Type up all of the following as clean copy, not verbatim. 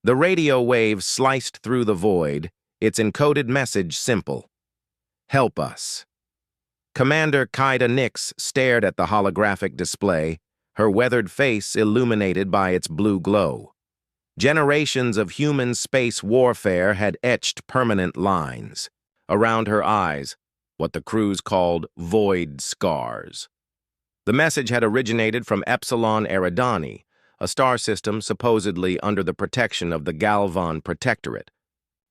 The radio wave sliced through the void, its encoded message simple. Help us. Commander Kaida Nix stared at the holographic display, her weathered face illuminated by its blue glow. Generations of human space warfare had etched permanent lines. Around her eyes, what the crews called void scars. The message had originated from Epsilon Eridani, a star system supposedly under the protection of the Galvan Protectorate.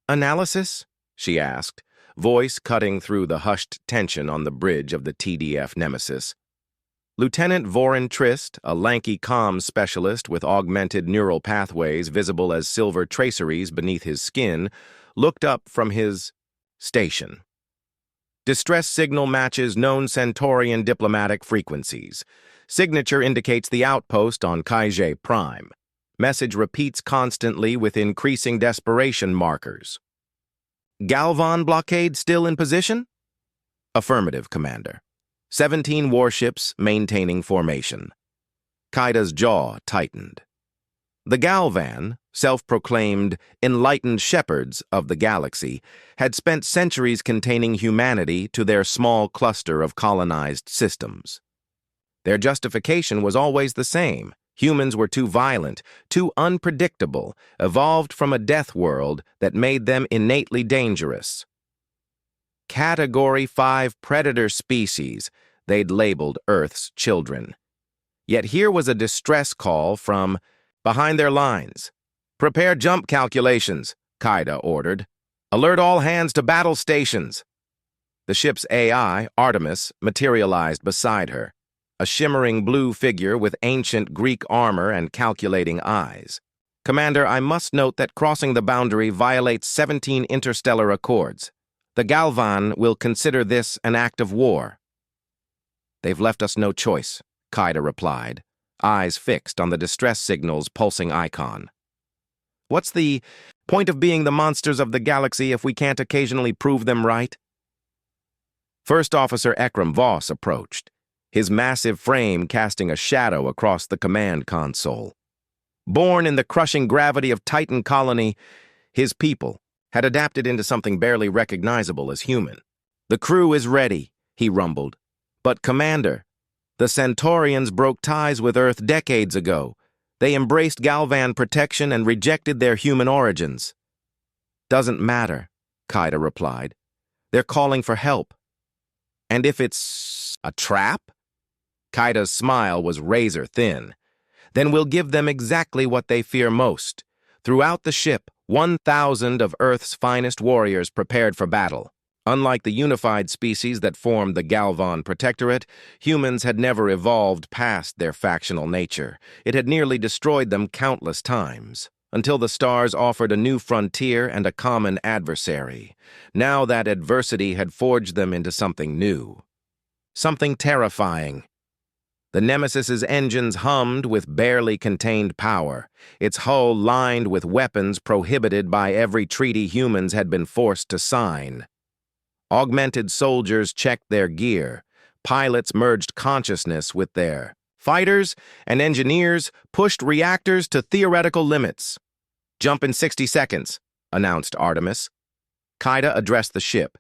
Analysis? She asked, voice cutting through the hushed tension on the bridge of the TDF Nemesis. Lieutenant Vorin Trist, a lanky comms specialist with augmented neural pathways visible as silver traceries beneath his skin, looked up from his station. Distress signal matches known Centaurian diplomatic frequencies. Signature indicates the outpost on Kaijai Prime. Message repeats constantly with increasing desperation markers. Galvan blockade still in position? Affirmative, Commander. 17 warships maintaining formation. Kaida's jaw tightened. The Galvan, self-proclaimed enlightened shepherds of the galaxy, had spent centuries containing humanity to their small cluster of colonized systems. Their justification was always the same. Humans were too violent, too unpredictable, evolved from a death world that made them innately dangerous. Category 5 predator species, they'd labeled Earth's children. Yet here was a distress call from behind their lines. Prepare jump calculations, Kaida ordered. Alert all hands to battle stations. The ship's AI, Artemis, materialized beside her, a shimmering blue figure with ancient Greek armor and calculating eyes. Commander, I must note that crossing the boundary violates 17 interstellar accords. The Galvan will consider this an act of war. They've left us no choice, Kaida replied, eyes fixed on the distress signal's pulsing icon. What's the point of being the monsters of the galaxy if we can't occasionally prove them right? First Officer Ekram Voss approached, his massive frame casting a shadow across the command console. Born in the crushing gravity of Titan colony, his people had adapted into something barely recognizable as human. The crew is ready, he rumbled. But, Commander, the Centaurians broke ties with Earth decades ago. They embraced Galvan protection and rejected their human origins. Doesn't matter, Kaida replied. They're calling for help. And if it's a trap? Kaida's smile was razor thin. Then we'll give them exactly what they fear most. Throughout the ship, 1,000 of Earth's finest warriors prepared for battle. Unlike the unified species that formed the Galvan Protectorate, humans had never evolved past their factional nature. It had nearly destroyed them countless times, until the stars offered a new frontier and a common adversary. Now that adversity had forged them into something new. Something terrifying. The Nemesis's engines hummed with barely contained power, its hull lined with weapons prohibited by every treaty humans had been forced to sign. Augmented soldiers checked their gear. Pilots merged consciousness with their fighters, and engineers pushed reactors to theoretical limits. Jump in 60 seconds, announced Artemis. Kaida addressed the ship.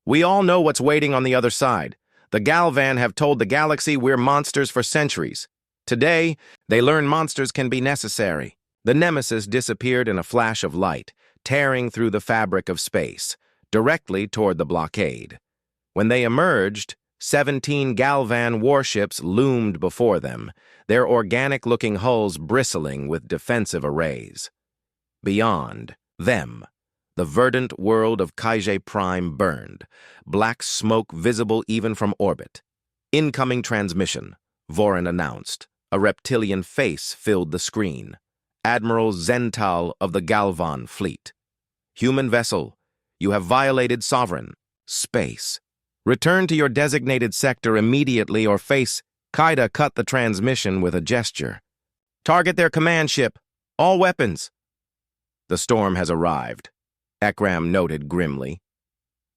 We all know what's waiting on the other side. The Galvan have told the galaxy we're monsters for centuries. Today, they learn monsters can be necessary. The Nemesis disappeared in a flash of light, tearing through the fabric of space, directly toward the blockade. When they emerged, 17 Galvan warships loomed before them, their organic-looking hulls bristling with defensive arrays. Beyond them, the verdant world of Kaijai Prime burned, black smoke visible even from orbit. Incoming transmission, Vorin announced. A reptilian face filled the screen. Admiral Zental of the Galvan fleet. Human vessel, you have violated sovereign space. Return to your designated sector immediately or face. Kaida cut the transmission with a gesture. Target their command ship. All weapons. The storm has arrived, Ekram noted grimly.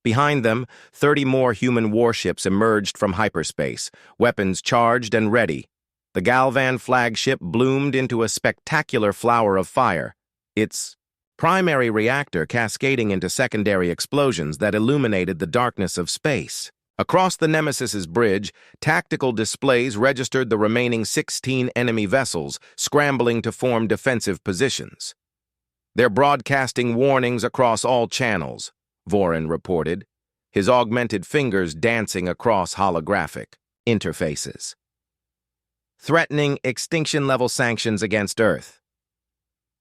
Behind them, 30 more human warships emerged from hyperspace, weapons charged and ready. The Galvan flagship bloomed into a spectacular flower of fire. its primary reactor cascading into secondary explosions that illuminated the darkness of space. Across the Nemesis's bridge, tactical displays registered the remaining 16 enemy vessels scrambling to form defensive positions. "They're broadcasting warnings across all channels," Vorin reported, his augmented fingers dancing across holographic interfaces. "Threatening extinction-level sanctions against Earth."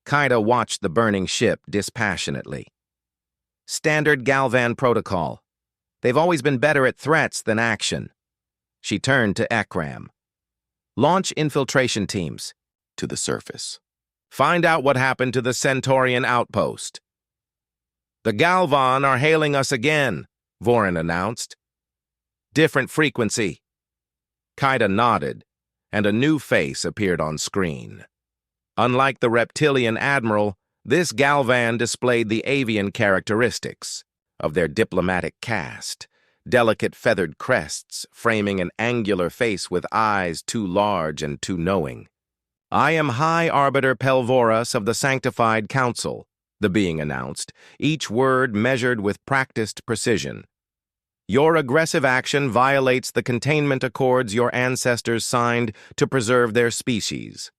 Kaida watched the burning ship dispassionately. "Standard Galvan protocol. They've always been better at threats than action." She turned to Ekram. "Launch infiltration teams to the surface. Find out what happened to the Centaurian outpost." "The Galvan are hailing us again," Vorin announced. "Different frequency." Kaida nodded, and a new face appeared on screen. Unlike the reptilian admiral, this Galvan displayed the avian characteristics of their diplomatic caste, delicate feathered crests framing an angular face with eyes too large and too knowing. "I am High Arbiter Pelvoras of the Sanctified Council," the being announced, each word measured with practiced precision. "Your aggressive action violates the containment accords your ancestors signed to preserve their species."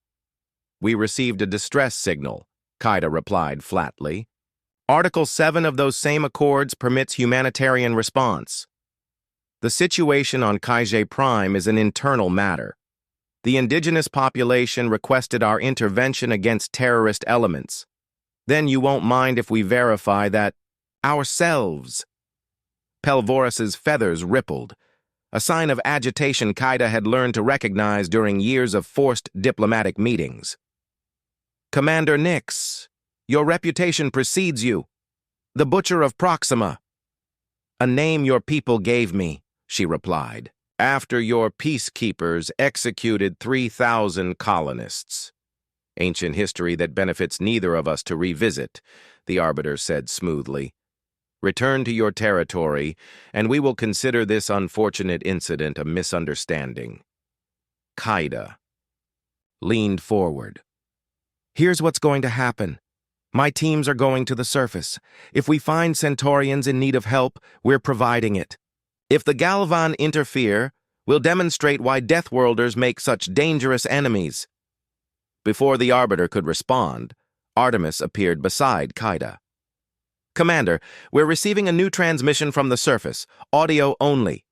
"We received a distress signal," Kaida replied flatly. "Article 7 of those same accords permits humanitarian response. The situation on Kaije Prime is an internal matter. The indigenous population requested our intervention against terrorist elements. Then you won't mind if we verify that ourselves." Pelvoras's feathers rippled, a sign of agitation Kaida had learned to recognize during years of forced diplomatic meetings. "Commander Nix, your reputation precedes you. The Butcher of Proxima." "A name your people gave me," she replied, "after your peacekeepers executed 3,000 colonists." "Ancient history that benefits neither of us to revisit," the Arbiter said smoothly. "Return to your territory, and we will consider this unfortunate incident a misunderstanding." Kaida leaned forward. "Here's what's going to happen. My teams are going to the surface. If we find Centaurians in need of help, we're providing it. If the Galvan interfere, we'll demonstrate why Deathworlders make such dangerous enemies." Before the Arbiter could respond, Artemis appeared beside Kaida. "Commander, we're receiving a new transmission from the surface, audio only."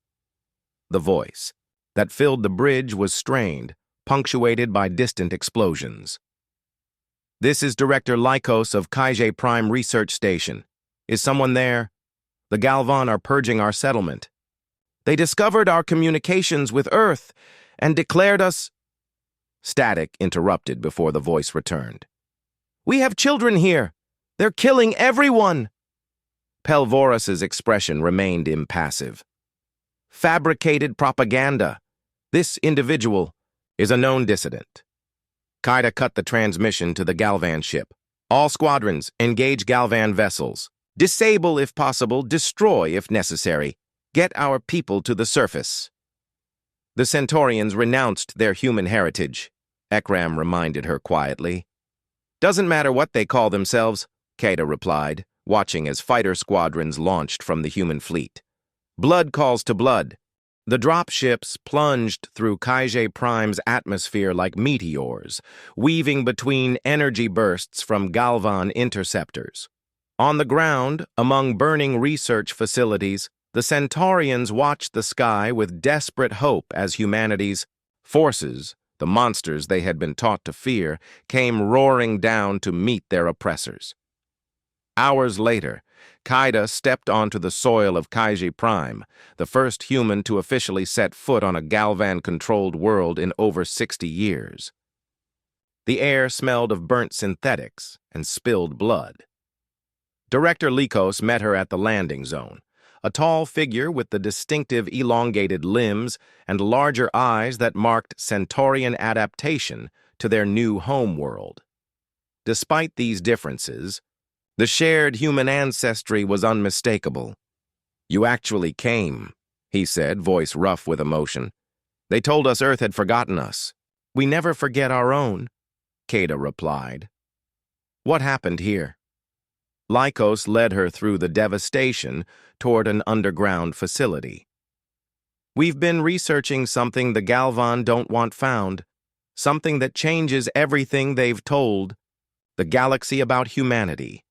The voice that filled the bridge was strained, punctuated by distant explosions. "This is Director Lycos of Kaije Prime Research Station. Is someone there? The Galvan are purging our settlement. They discovered our communications with Earth and declared us—" Static interrupted before the voice returned. "We have children here. They're killing everyone." Pelvoras's expression remained impassive. "Fabricated propaganda. This individual is a known dissident." Kaida cut the transmission to the Galvan ship. "All squadrons, engage Galvan vessels. Disable if possible, destroy if necessary. Get our people to the surface." "The Centaurians renounced their human heritage," Ekram reminded her quietly. "Doesn't matter what they call themselves," Kaida replied, watching as fighter squadrons launched from the human fleet. "Blood calls to blood." The dropships plunged through Kaije Prime's atmosphere like meteors, weaving between energy bursts from Galvan interceptors. On the ground, among burning research facilities, the Centaurians watched the sky with desperate hope as humanity's forces, the monsters they had been taught to fear, came roaring down to meet their oppressors. Hours later, Kaida stepped onto the soil of Kaije Prime, the first human to officially set foot on a Galvan-controlled world in over 60 years. The air smelled of burnt synthetics and spilled blood. Director Lycos met her at the landing zone, a tall figure with the distinctive elongated limbs and larger eyes that marked Centaurian adaptation to their new home world. Despite these differences, the shared human ancestry was unmistakable. "You actually came," he said, voice rough with emotion. "They told us Earth had forgotten us." "We never forget our own," Kaida replied. What happened here? Lycos led her through the devastation toward an underground facility. We've been researching something the Galvan don't want found, something that changes everything they've told, the galaxy about humanity.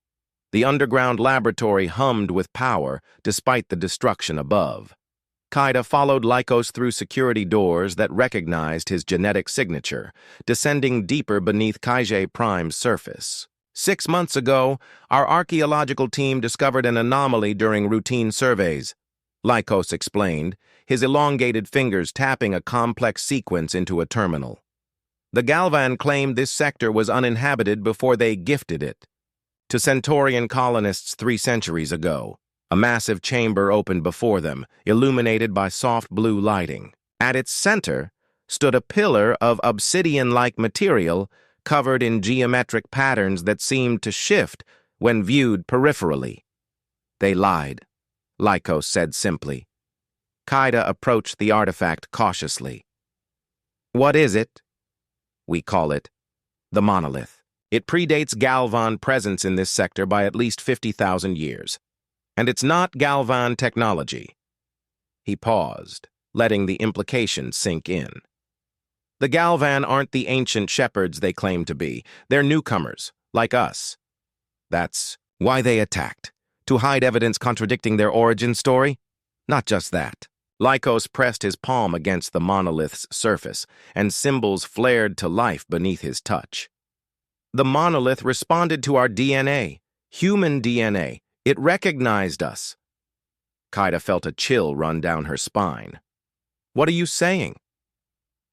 The underground laboratory hummed with power despite the destruction above. Kaida followed Lycos through security doors that recognized his genetic signature, descending deeper beneath Kaije Prime's surface. 6 months ago, our archaeological team discovered an anomaly during routine surveys, Lycos explained, his elongated fingers tapping a complex sequence into a terminal. The Galvan claimed this sector was uninhabited before they gifted it to Centaurian colonists 3 centuries ago. A massive chamber opened before them, illuminated by soft blue lighting. At its center stood a pillar of obsidian-like material covered in geometric patterns that seemed to shift when viewed peripherally. They lied, Lycos said simply. Kaida approached the artifact cautiously. What is it? We call it the monolith. It predates Galvan presence in this sector by at least 50,000 years. And it's not Galvan technology. He paused, letting the implication sink in. The Galvan aren't the ancient shepherds they claim to be. They're newcomers, like us. That's why they attacked, to hide evidence contradicting their origin story? Not just that. Lycos pressed his palm against the monolith's surface, and symbols flared to life beneath his touch. The monolith responded to our DNA, human DNA. It recognized us. Kaida felt a chill run down her spine. What are you saying?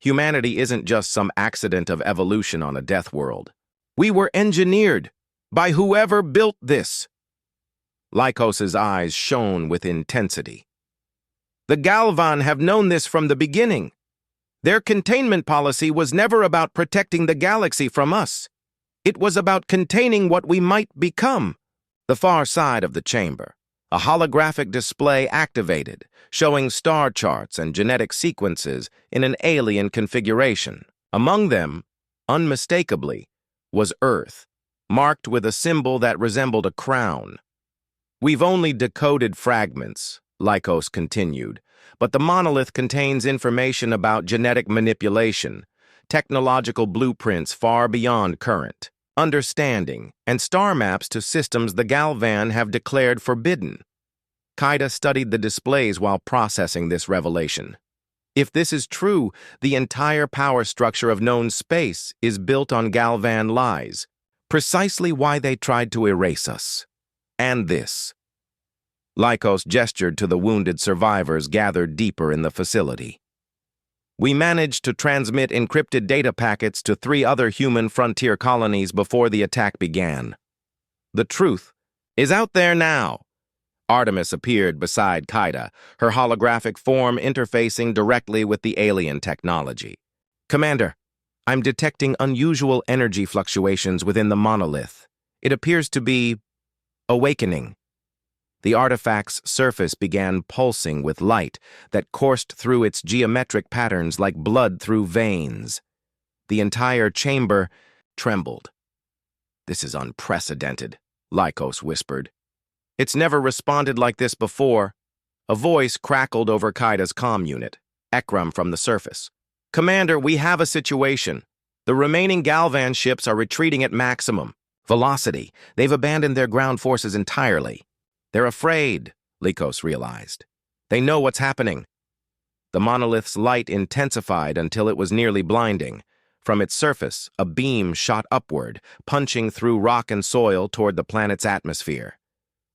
Humanity isn't just some accident of evolution on a death world. We were engineered by whoever built this. Lycos's eyes shone with intensity. The Galvan have known this from the beginning. Their containment policy was never about protecting the galaxy from us. It was about containing what we might become. The far side of the chamber, a holographic display activated, showing star charts and genetic sequences in an alien configuration. Among them, unmistakably, was Earth, marked with a symbol that resembled a crown. We've only decoded fragments, Lycos continued, but the monolith contains information about genetic manipulation, technological blueprints far beyond current understanding, and star maps to systems the Galvan have declared forbidden. Kaida studied the displays while processing this revelation. If this is true, the entire power structure of known space is built on Galvan lies, precisely why they tried to erase us. And this. Lycos gestured to the wounded survivors gathered deeper in the facility. We managed to transmit encrypted data packets to 3 other human frontier colonies before the attack began. The truth is out there now. Artemis appeared beside Kaida, her holographic form interfacing directly with the alien technology. Commander, I'm detecting unusual energy fluctuations within the monolith. It appears to be awakening. The artifact's surface began pulsing with light that coursed through its geometric patterns like blood through veins. The entire chamber trembled. This is unprecedented, Lycos whispered. It's never responded like this before. A voice crackled over Kaida's comm unit, Ekram from the surface. Commander, we have a situation. The remaining Galvan ships are retreating at maximum velocity. They've abandoned their ground forces entirely. They're afraid, Lycos realized. They know what's happening. The monolith's light intensified until it was nearly blinding. From its surface, a beam shot upward, punching through rock and soil toward the planet's atmosphere.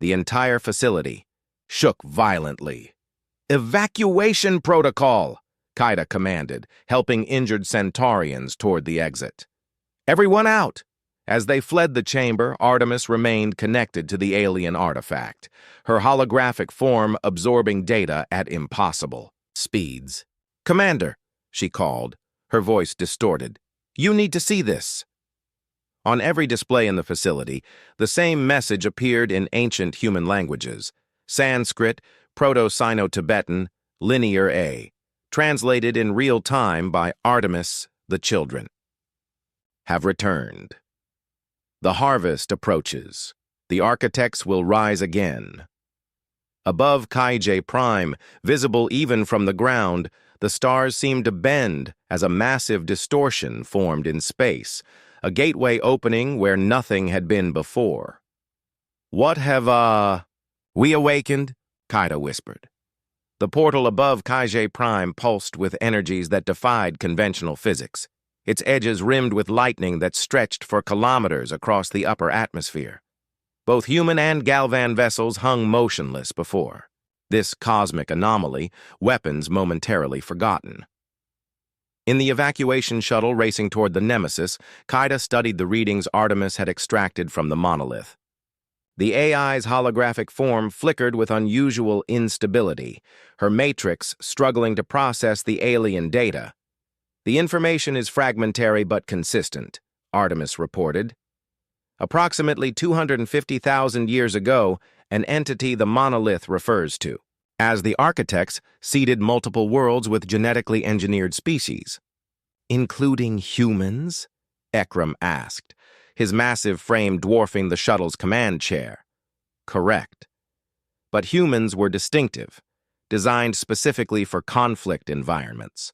The entire facility shook violently. Evacuation protocol, Kaida commanded, helping injured Centaurians toward the exit. Everyone out! As they fled the chamber, Artemis remained connected to the alien artifact, her holographic form absorbing data at impossible speeds. Commander, she called, her voice distorted. You need to see this. On every display in the facility, the same message appeared in ancient human languages: Sanskrit, Proto-Sino-Tibetan, Linear A, translated in real time by Artemis, the children. Have returned. The harvest approaches. The architects will rise again. Above Kai Prime, visible even from the ground, the stars seemed to bend as a massive distortion formed in space, a gateway opening where nothing had been before. "What have, we awakened?" Kaida whispered. The portal above Kai Prime pulsed with energies that defied conventional physics, its edges rimmed with lightning that stretched for kilometers across the upper atmosphere. Both human and Galvan vessels hung motionless before this cosmic anomaly, weapons momentarily forgotten. In the evacuation shuttle racing toward the Nemesis, Kaida studied the readings Artemis had extracted from the monolith. The AI's holographic form flickered with unusual instability, her matrix struggling to process the alien data. "The information is fragmentary but consistent," Artemis reported. "Approximately 250,000 years ago, an entity the monolith refers to, as the architects seeded multiple worlds with genetically engineered species." "Including humans?" Ekram asked, his massive frame dwarfing the shuttle's command chair. "Correct. But humans were distinctive, designed specifically for conflict environments.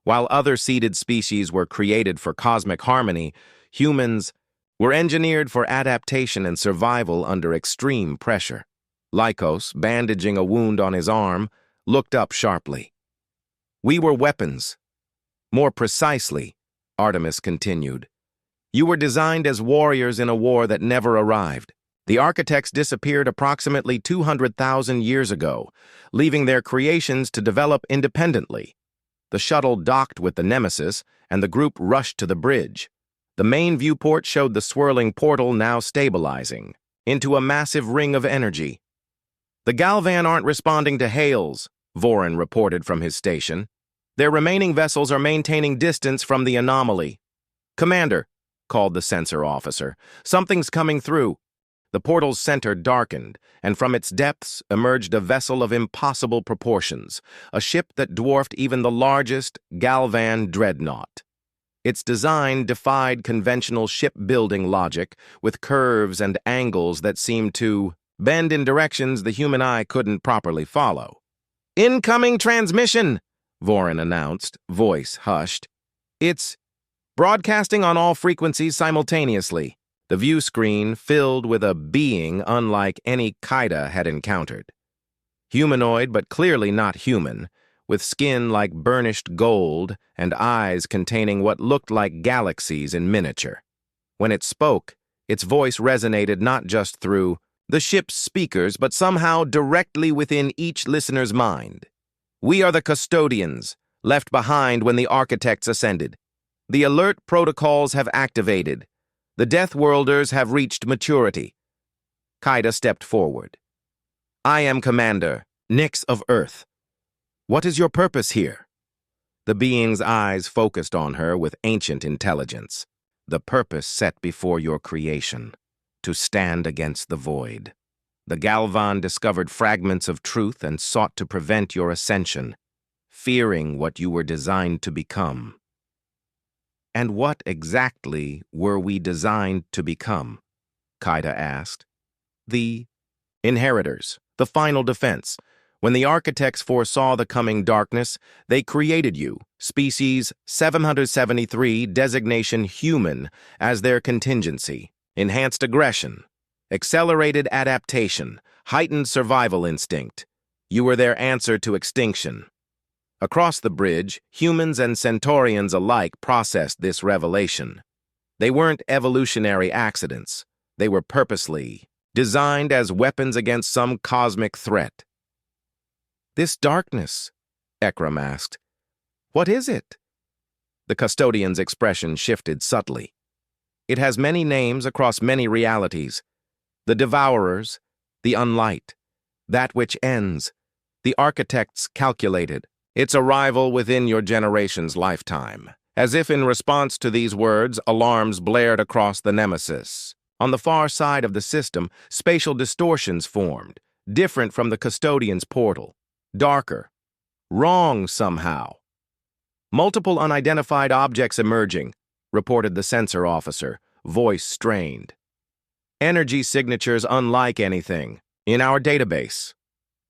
While other seeded species were created for cosmic harmony, humans were engineered for adaptation and survival under extreme pressure." Lycos, bandaging a wound on his arm, looked up sharply. "We were weapons. More precisely," Artemis continued, "you were designed as warriors in a war that never arrived. The architects disappeared approximately 200,000 years ago, leaving their creations to develop independently. The shuttle docked with the Nemesis, and the group rushed to the bridge. The main viewport showed the swirling portal now stabilizing into a massive ring of energy. "The Galvan aren't responding to hails," Vorin reported from his station. "Their remaining vessels are maintaining distance from the anomaly." "Commander," called the sensor officer, "something's coming through." The portal's center darkened, and from its depths emerged a vessel of impossible proportions, a ship that dwarfed even the largest Galvan dreadnought. Its design defied conventional shipbuilding logic, with curves and angles that seemed to bend in directions the human eye couldn't properly follow. "Incoming transmission," Vorin announced, voice hushed. "It's broadcasting on all frequencies simultaneously." The view screen filled with a being unlike any Kaida had encountered. Humanoid, but clearly not human, with skin like burnished gold and eyes containing what looked like galaxies in miniature. When it spoke, its voice resonated not just through the ship's speakers, but somehow directly within each listener's mind. "We are the custodians, left behind when the architects ascended. The alert protocols have activated. The Deathworlders have reached maturity." Kaida stepped forward. "I am Commander, Nyx of Earth. What is your purpose here?" The being's eyes focused on her with ancient intelligence. "The purpose set before your creation, to stand against the void. The Galvan discovered fragments of truth and sought to prevent your ascension, fearing what you were designed to become." "And what exactly were we designed to become?" Kaida asked. "The inheritors, the final defense. When the architects foresaw the coming darkness, they created you, species 773, designation human, as their contingency. Enhanced aggression, accelerated adaptation, heightened survival instinct. You were their answer to extinction." Across the bridge, humans and Centaurians alike processed this revelation. They weren't evolutionary accidents. They were purposely designed as weapons against some cosmic threat. "This darkness," Ekram asked, "what is it?" The custodian's expression shifted subtly. "It has many names across many realities. The Devourers, the Unlight, that which ends. The architects calculated its arrival within your generation's lifetime." As if in response to these words, alarms blared across the Nemesis. On the far side of the system, spatial distortions formed, different from the custodian's portal. Darker. Wrong somehow. "Multiple unidentified objects emerging," reported the sensor officer, voice strained. Energy signatures unlike anything in our database.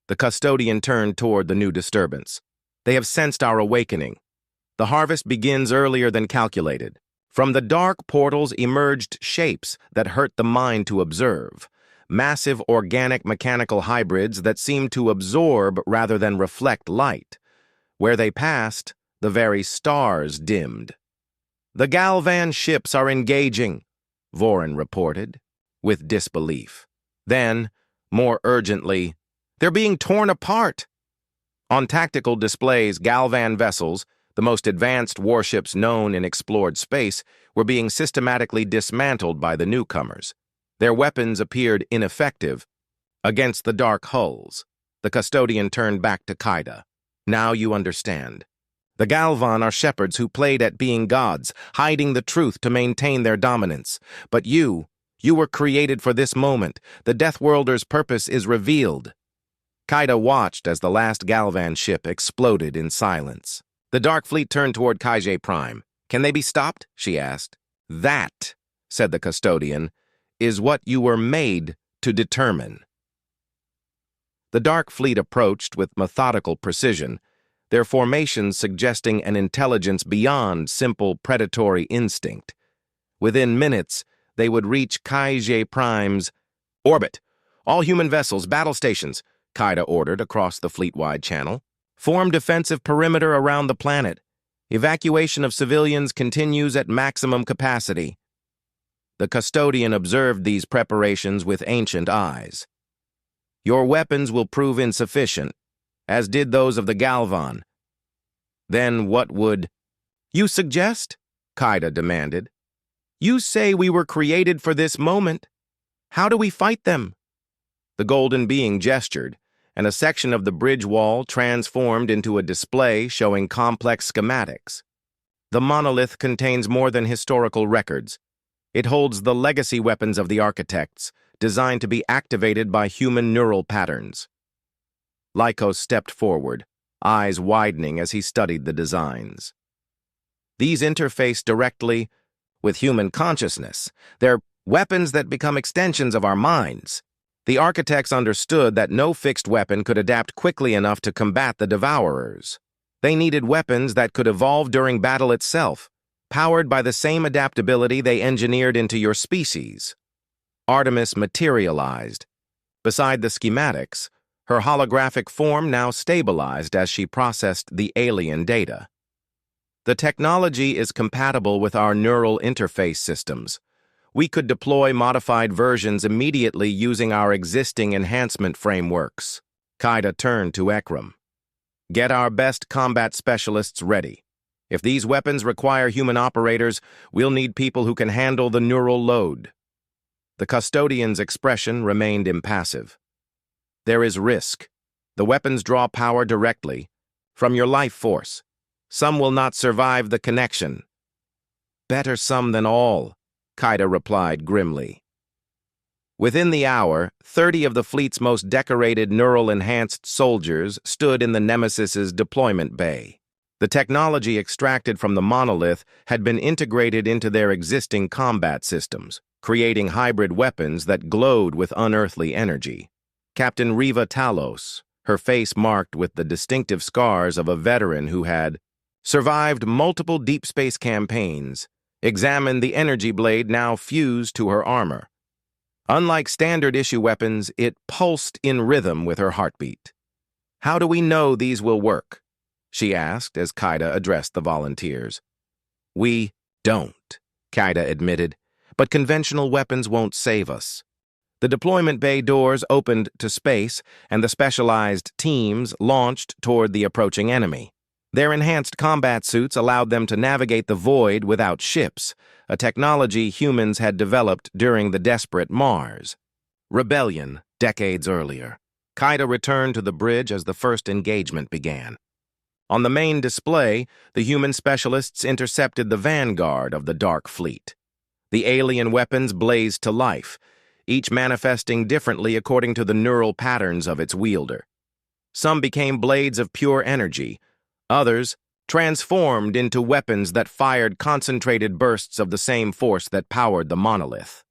The custodian turned toward the new disturbance. They have sensed our awakening. The harvest begins earlier than calculated. From the dark portals emerged shapes that hurt the mind to observe. Massive organic mechanical hybrids that seemed to absorb rather than reflect light. Where they passed, the very stars dimmed. "The Galvan ships are engaging," Vorin reported, with disbelief. Then, more urgently, "They're being torn apart." On tactical displays, Galvan vessels, the most advanced warships known in explored space, were being systematically dismantled by the newcomers. Their weapons appeared ineffective against the dark hulls. The custodian turned back to Kaida. "Now you understand. The Galvan are shepherds who played at being gods, hiding the truth to maintain their dominance. But you were created for this moment. The Deathworlders' purpose is revealed." Kaida watched as the last Galvan ship exploded in silence. The Dark Fleet turned toward Kaijay Prime. "Can they be stopped?" she asked. "That," said the custodian, "is what you were made to determine." The Dark Fleet approached with methodical precision, their formations suggesting an intelligence beyond simple predatory instinct. Within minutes, they would reach Kaijay Prime's orbit. "All human vessels, battle stations," Kaida ordered across the fleet-wide channel. "Form defensive perimeter around the planet. Evacuation of civilians continues at maximum capacity." The custodian observed these preparations with ancient eyes. "Your weapons will prove insufficient, as did those of the Galvan." "Then what would you suggest?" Kaida demanded. "You say we were created for this moment. How do we fight them?" The golden being gestured, and a section of the bridge wall transformed into a display showing complex schematics. The monolith contains more than historical records. It holds the legacy weapons of the architects, designed to be activated by human neural patterns. Lycos stepped forward, eyes widening as he studied the designs. These interface directly with human consciousness. They're weapons that become extensions of our minds. The architects understood that no fixed weapon could adapt quickly enough to combat the Devourers. They needed weapons that could evolve during battle itself, powered by the same adaptability they engineered into your species. Artemis materialized. Beside the schematics, her holographic form now stabilized as she processed the alien data. "The technology is compatible with our neural interface systems. We could deploy modified versions immediately using our existing enhancement frameworks." Kaida turned to Ekram. "Get our best combat specialists ready. If these weapons require human operators, we'll need people who can handle the neural load." The custodian's expression remained impassive. "There is risk. The weapons draw power directly from your life force. Some will not survive the connection." "Better some than all," Kaida replied grimly. Within the hour, 30 of the fleet's most decorated neural-enhanced soldiers stood in the Nemesis's deployment bay. The technology extracted from the monolith had been integrated into their existing combat systems, creating hybrid weapons that glowed with unearthly energy. Captain Riva Talos, her face marked with the distinctive scars of a veteran who had survived multiple deep space campaigns, examined the energy blade now fused to her armor. Unlike standard-issue weapons, it pulsed in rhythm with her heartbeat. "How do we know these will work?" she asked as Kaida addressed the volunteers. "We don't," Kaida admitted, "but conventional weapons won't save us." The deployment bay doors opened to space, and the specialized teams launched toward the approaching enemy. Their enhanced combat suits allowed them to navigate the void without ships, a technology humans had developed during the desperate Mars. Rebellion, decades earlier. Kaida returned to the bridge as the first engagement began. On the main display, the human specialists intercepted the vanguard of the Dark Fleet. The alien weapons blazed to life, each manifesting differently according to the neural patterns of its wielder. Some became blades of pure energy, others transformed into weapons that fired concentrated bursts of the same force that powered the monolith.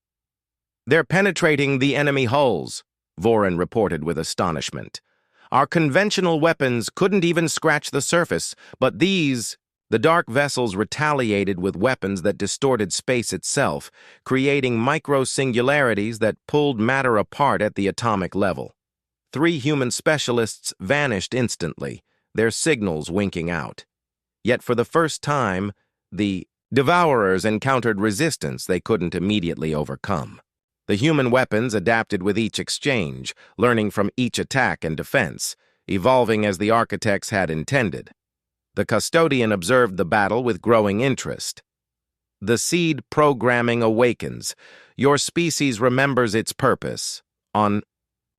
They're penetrating the enemy hulls, Vorin reported with astonishment. Our conventional weapons couldn't even scratch the surface, but the dark vessels retaliated with weapons that distorted space itself, creating micro-singularities that pulled matter apart at the atomic level. 3 human specialists vanished instantly, their signals winking out. Yet for the first time, the Devourers encountered resistance they couldn't immediately overcome. The human weapons adapted with each exchange, learning from each attack and defense, evolving as the architects had intended. The custodian observed the battle with growing interest. The seed programming awakens. Your species remembers its purpose. On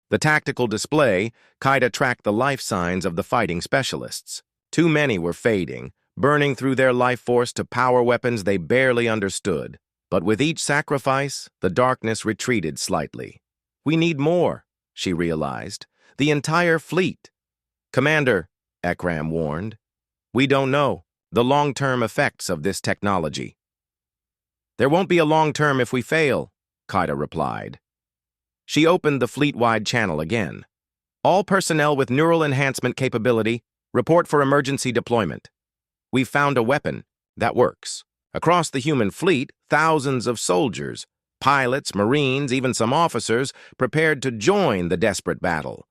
the tactical display, Kaida tracked the life signs of the fighting specialists. Too many were fading, burning through their life force to power weapons they barely understood. But with each sacrifice, the darkness retreated slightly. We need more, she realized. The entire fleet. Commander, Ekram warned. We don't know the long-term effects of this technology. There won't be a long-term if we fail, Kaida replied. She opened the fleet-wide channel again. All personnel with neural enhancement capability, report for emergency deployment. We've found a weapon that works. Across the human fleet, thousands of soldiers, pilots, marines, even some officers, prepared to join the desperate battle.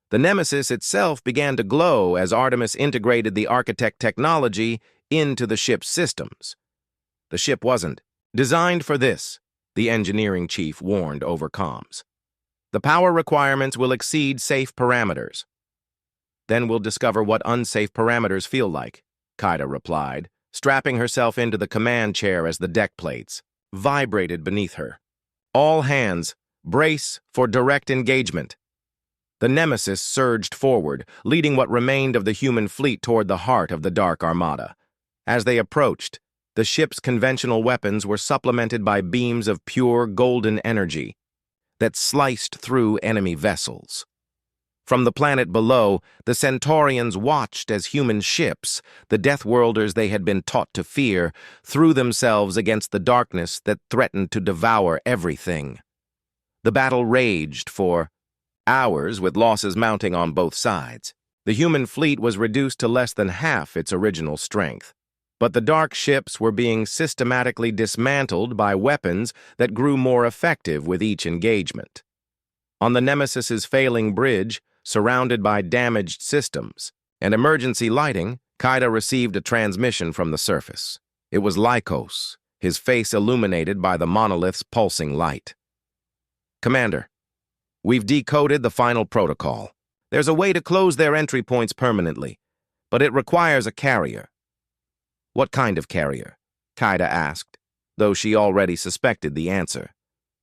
The Nemesis itself began to glow as Artemis integrated the architect technology into the ship's systems. The ship wasn't designed for this, the engineering chief warned over comms. The power requirements will exceed safe parameters. Then we'll discover what unsafe parameters feel like, Kaida replied, strapping herself into the command chair as the deck plates vibrated beneath her. All hands, brace for direct engagement. The Nemesis surged forward, leading what remained of the human fleet toward the heart of the Dark Armada. As they approached, the ship's conventional weapons were supplemented by beams of pure golden energy that sliced through enemy vessels. From the planet below, the Centaurians watched as human ships, the Deathworlders they had been taught to fear, threw themselves against the darkness that threatened to devour everything. The battle raged for hours, with losses mounting on both sides. The human fleet was reduced to less than half its original strength. But the dark ships were being systematically dismantled by weapons that grew more effective with each engagement. On the Nemesis's failing bridge, surrounded by damaged systems and emergency lighting, Kaida received a transmission from the surface. It was Lycos, his face illuminated by the monolith's pulsing light. Commander, we've decoded the final protocol. There's a way to close their entry points permanently, but it requires a carrier. What kind of carrier? Kaida asked, though she already suspected the answer.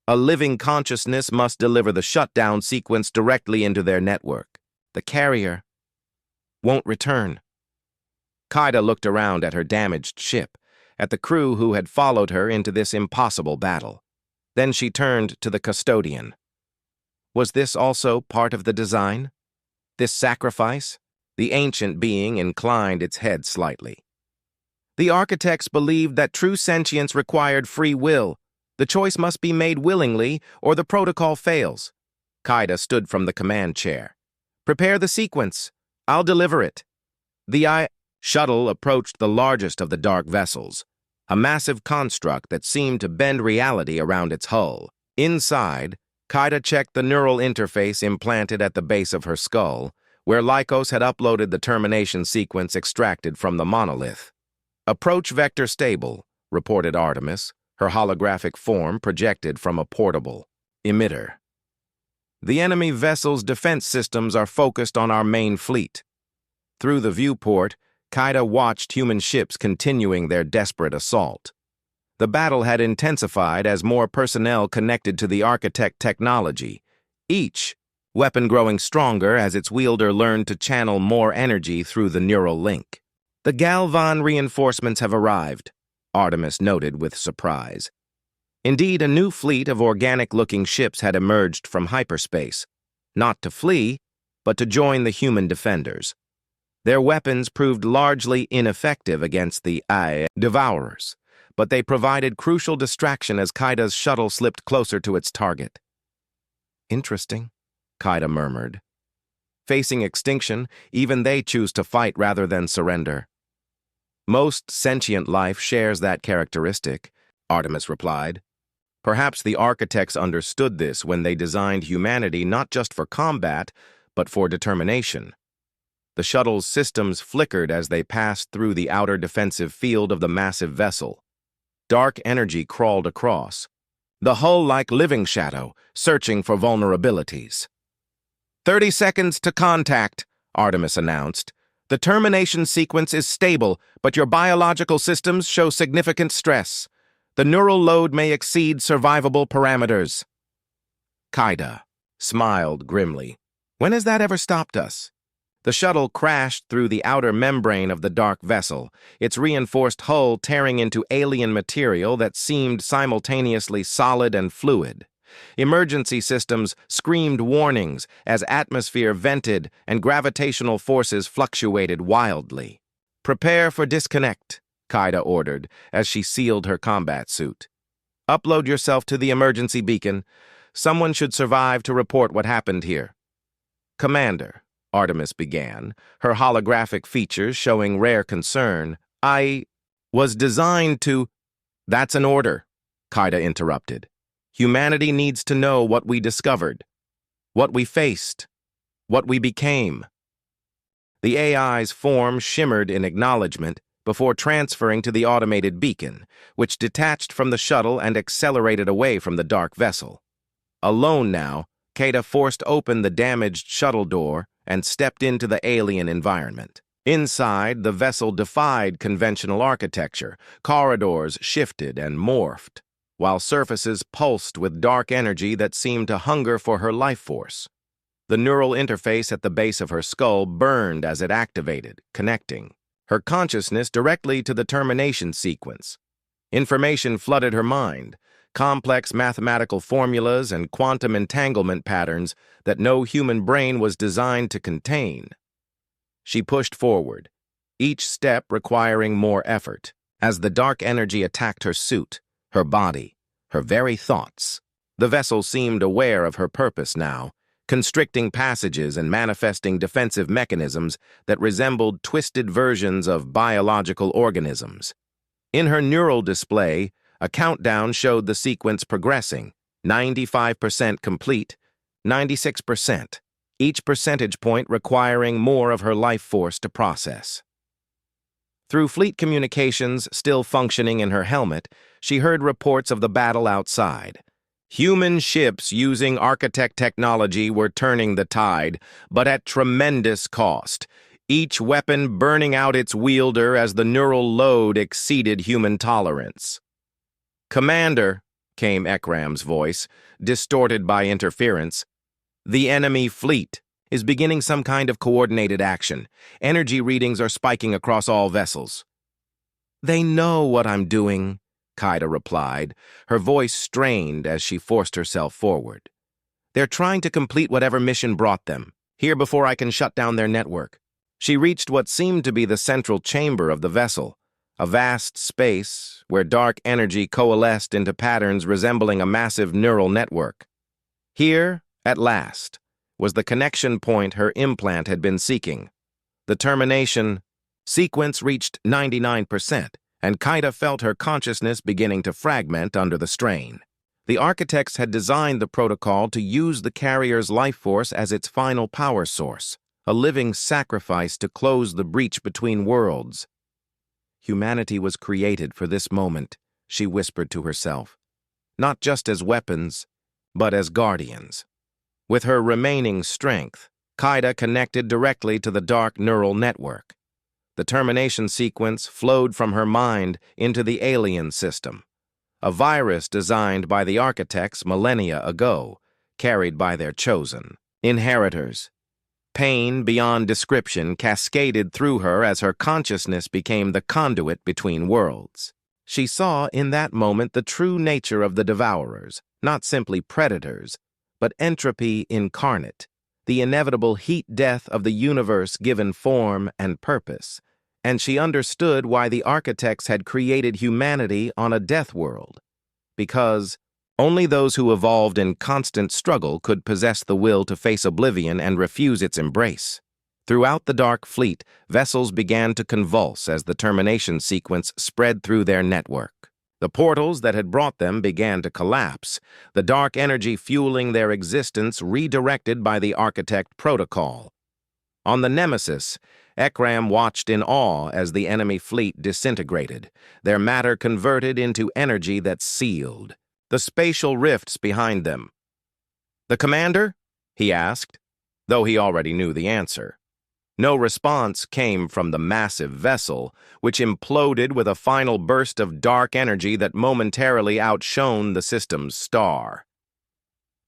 A living consciousness must deliver the shutdown sequence directly into their network. The carrier won't return. Kaida looked around at her damaged ship, at the crew who had followed her into this impossible battle. Then she turned to the custodian. Was this also part of the design? This sacrifice? The ancient being inclined its head slightly. The architects believed that true sentience required free will. The choice must be made willingly, or the protocol fails. Kaida stood from the command chair. Prepare the sequence. I'll deliver it. The shuttle approached the largest of the dark vessels, a massive construct that seemed to bend reality around its hull. Inside, Kaida checked the neural interface implanted at the base of her skull, where Lycos had uploaded the termination sequence extracted from the monolith. Approach vector stable, reported Artemis, her holographic form projected from a portable emitter. The enemy vessel's defense systems are focused on our main fleet. Through the viewport, Kaida watched human ships continuing their desperate assault. The battle had intensified as more personnel connected to the architect technology, each weapon growing stronger as its wielder learned to channel more energy through the neural link. The Galvan reinforcements have arrived, Artemis noted with surprise. Indeed, a new fleet of organic-looking ships had emerged from hyperspace, not to flee, but to join the human defenders. Their weapons proved largely ineffective against the Devourers, but they provided crucial distraction as Kaida's shuttle slipped closer to its target. "Interesting," Kaida murmured. "Facing extinction, even they choose to fight rather than surrender." "Most sentient life shares that characteristic," Artemis replied. "Perhaps the architects understood this when they designed humanity not just for combat, but for determination." The shuttle's systems flickered as they passed through the outer defensive field of the massive vessel. Dark energy crawled across, the hull like living shadow, searching for vulnerabilities. 30 seconds to contact," Artemis announced. "The termination sequence is stable, but your biological systems show significant stress. The neural load may exceed survivable parameters." Kaida smiled grimly. "When has that ever stopped us?" The shuttle crashed through the outer membrane of the dark vessel, its reinforced hull tearing into alien material that seemed simultaneously solid and fluid. Emergency systems screamed warnings as atmosphere vented and gravitational forces fluctuated wildly. "Prepare for disconnect," Kaida ordered as she sealed her combat suit. "Upload yourself to the emergency beacon. Someone should survive to report what happened here." "Commander," Artemis began, her holographic features showing rare concern, "I was designed to—" "That's an order," Kaida interrupted. "Humanity needs to know what we discovered, what we faced, what we became." The AI's form shimmered in acknowledgement before transferring to the automated beacon, which detached from the shuttle and accelerated away from the dark vessel. Alone now, Kaida forced open the damaged shuttle door and stepped into the alien environment. Inside, the vessel defied conventional architecture. Corridors shifted and morphed, while surfaces pulsed with dark energy that seemed to hunger for her life force. The neural interface at the base of her skull burned as it activated, connecting her consciousness directly to the termination sequence. Information flooded her mind, complex mathematical formulas and quantum entanglement patterns that no human brain was designed to contain. She pushed forward, each step requiring more effort, as the dark energy attacked her suit, her body, her very thoughts. The vessel seemed aware of her purpose now, constricting passages and manifesting defensive mechanisms that resembled twisted versions of biological organisms. In her neural display, a countdown showed the sequence progressing, 95% complete, 96%, each percentage point requiring more of her life force to process. Through fleet communications still functioning in her helmet, she heard reports of the battle outside. Human ships using architect technology were turning the tide, but at tremendous cost, each weapon burning out its wielder as the neural load exceeded human tolerance. "Commander," came Ekram's voice, distorted by interference, "the enemy fleet is beginning some kind of coordinated action. Energy readings are spiking across all vessels." "They know what I'm doing," Kaida replied, her voice strained as she forced herself forward. "They're trying to complete whatever mission brought them, here before I can shut down their network." She reached what seemed to be the central chamber of the vessel, a vast space where dark energy coalesced into patterns resembling a massive neural network. Here, at last, was the connection point her implant had been seeking. The termination sequence reached 99%, and Kaida felt her consciousness beginning to fragment under the strain. The architects had designed the protocol to use the carrier's life force as its final power source, a living sacrifice to close the breach between worlds. Humanity was created for this moment, she whispered to herself, not just as weapons, but as guardians. With her remaining strength, Kaida connected directly to the dark neural network. The termination sequence flowed from her mind into the alien system, a virus designed by the architects millennia ago, carried by their chosen inheritors. Pain beyond description cascaded through her as her consciousness became the conduit between worlds. She saw in that moment the true nature of the devourers, not simply predators, but entropy incarnate, the inevitable heat death of the universe given form and purpose. and she understood why the architects had created humanity on a death world. Because only those who evolved in constant struggle could possess the will to face oblivion and refuse its embrace. Throughout the Dark Fleet, vessels began to convulse as the termination sequence spread through their network. The portals that had brought them began to collapse, the dark energy fueling their existence redirected by the Architect Protocol. On the Nemesis, Ekram watched in awe as the enemy fleet disintegrated, their matter converted into energy that sealed the spatial rifts behind them. "The commander?" he asked, though he already knew the answer. No response came from the massive vessel, which imploded with a final burst of dark energy that momentarily outshone the system's star.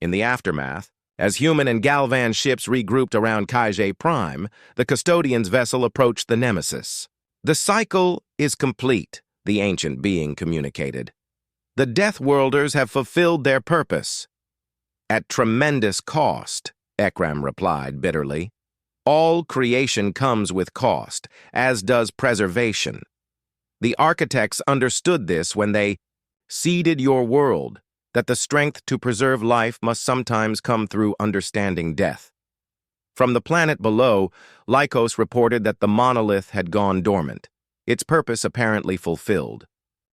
In the aftermath, as human and Galvan ships regrouped around Kaijay Prime, the Custodian's vessel approached the Nemesis. "The cycle is complete," the ancient being communicated. "The Deathworlders have fulfilled their purpose." "At tremendous cost," Ekram replied bitterly. "All creation comes with cost, as does preservation. The architects understood this when they seeded your world, that the strength to preserve life must sometimes come through understanding death." From the planet below, Lycos reported that the monolith had gone dormant, its purpose apparently fulfilled.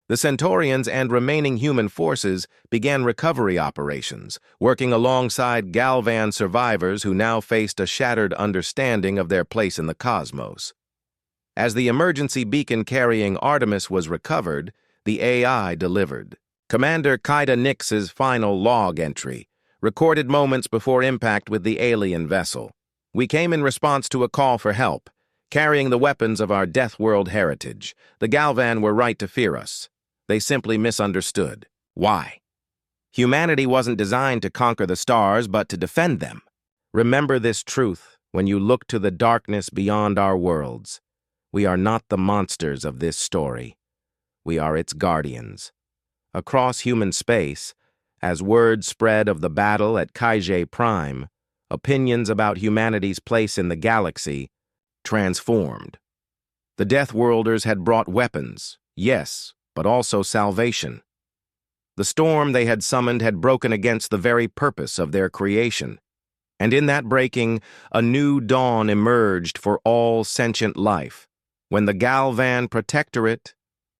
The Centaurians and remaining human forces began recovery operations, working alongside Galvan survivors who now faced a shattered understanding of their place in the cosmos. As the emergency beacon carrying Artemis was recovered, the AI delivered. Commander Kaida Nix's final log entry, recorded moments before impact with the alien vessel. "We came in response to a call for help, carrying the weapons of our Death World heritage. The Galvan were right to fear us. They simply misunderstood. Why? Humanity wasn't designed to conquer the stars, but to defend them. Remember this truth when you look to the darkness beyond our worlds. We are not the monsters of this story. We are its guardians." Across human space, as word spread of the battle at Kaijay Prime, opinions about humanity's place in the galaxy transformed. The Deathworlders had brought weapons, yes, but also salvation. The storm they had summoned had broken against the very purpose of their creation, and in that breaking, a new dawn emerged for all sentient life. When the Galvan Protectorate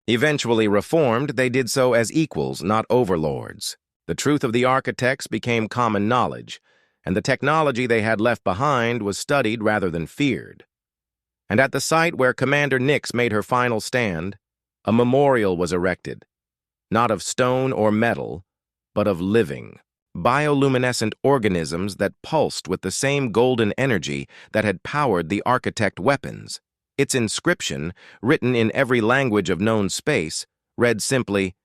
eventually reformed, they did so as equals, not overlords. The truth of the architects became common knowledge, and the technology they had left behind was studied rather than feared. And at the site where Commander Nix made her final stand, a memorial was erected, not of stone or metal, but of living, bioluminescent organisms that pulsed with the same golden energy that had powered the architect weapons. Its inscription, written in every language of known space, read simply,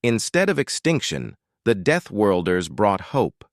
"Instead of extinction, the Deathworlders brought hope."